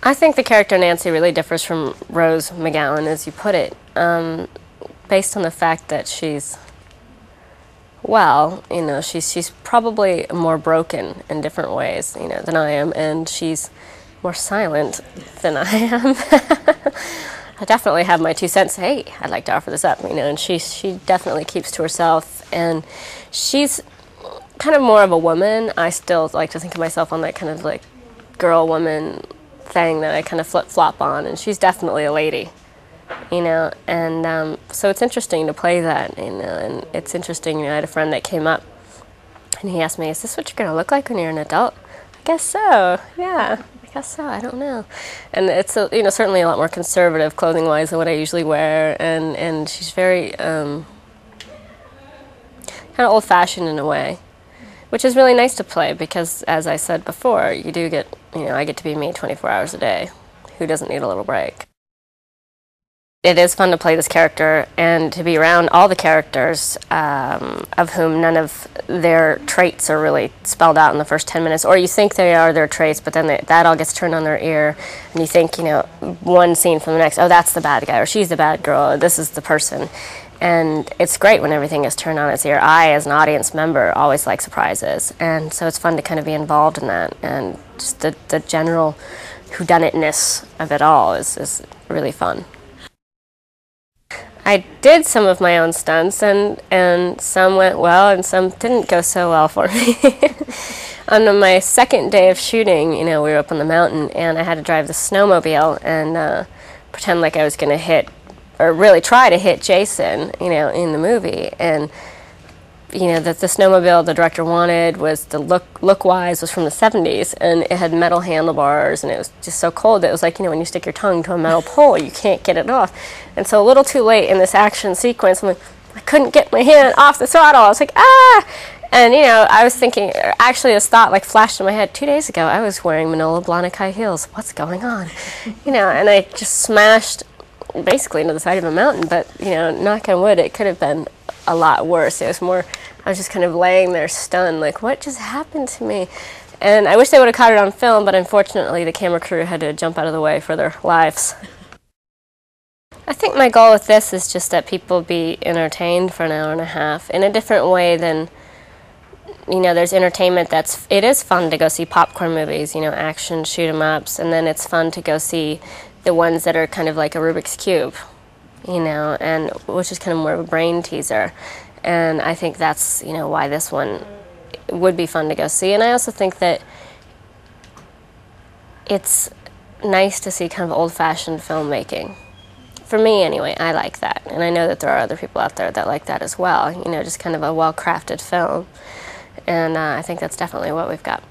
I think the character Nancy really differs from Rose McGowan, as you put it, based on the fact that she's, well, you know, she's probably more broken in different ways, you know, than I am, and she's more silent than I am. I definitely have my 2 cents. Hey, I'd like to offer this up, you know, and she definitely keeps to herself, and she's kind of more of a woman. I still like to think of myself on that kind of like girl woman thing that I kind of flip-flop on, and she's definitely a lady, you know, and so it's interesting to play that, you know, and it's interesting, you know, I had a friend that came up, and he asked me, is this what you're going to look like when you're an adult? I guess so, yeah, I guess so, I don't know. And it's, you know, certainly a lot more conservative clothing-wise than what I usually wear, and she's very kind of old-fashioned in a way, which is really nice to play because, as I said before, you do get, you know, I get to be me 24 hours a day. Who doesn't need a little break? It is fun to play this character and to be around all the characters, of whom none of their traits are really spelled out in the first 10 minutes, or you think they are their traits, but then that all gets turned on their ear, and you think, you know, one scene from the next, oh, that's the bad guy, or she's the bad girl, or this is the person. And it's great when everything is turned on its ear. I, as an audience member, always like surprises, and so it's fun to kind of be involved in that, and just the general whodunitness of it all is really fun. I did some of my own stunts, and some went well, and some didn't go so well for me. On my second day of shooting, you know, we were up on the mountain, and I had to drive the snowmobile and pretend like I was going to hit, or really try to hit Jason, you know, in the movie. And, you know, the snowmobile the director wanted was, the look-wise, was from the 70s, and it had metal handlebars, and it was just so cold that it was like, you know, when you stick your tongue to a metal pole, you can't get it off. And so a little too late in this action sequence, I couldn't get my hand off the throttle. I was like, ah! And, you know, I was thinking, actually this thought like flashed in my head 2 days ago, I was wearing Manolo Blahnik high heels. What's going on? You know, and I just smashed basically into the side of a mountain, but, you know, knock on wood, it could have been a lot worse. It was more, I was just kind of laying there stunned, like, what just happened to me? And I wish they would have caught it on film, but unfortunately the camera crew had to jump out of the way for their lives. I think my goal with this is just that people be entertained for an hour and a half in a different way than, you know, there's entertainment it is fun to go see popcorn movies, you know, action, shoot 'em ups, and then it's fun to go see the ones that are kind of like a Rubik's Cube, you know, and which is kind of more of a brain teaser. And I think that's, you know, why this one would be fun to go see. And I also think that it's nice to see kind of old-fashioned filmmaking. For me, anyway, I like that. And I know that there are other people out there that like that as well, you know, just kind of a well-crafted film. And I think that's definitely what we've got.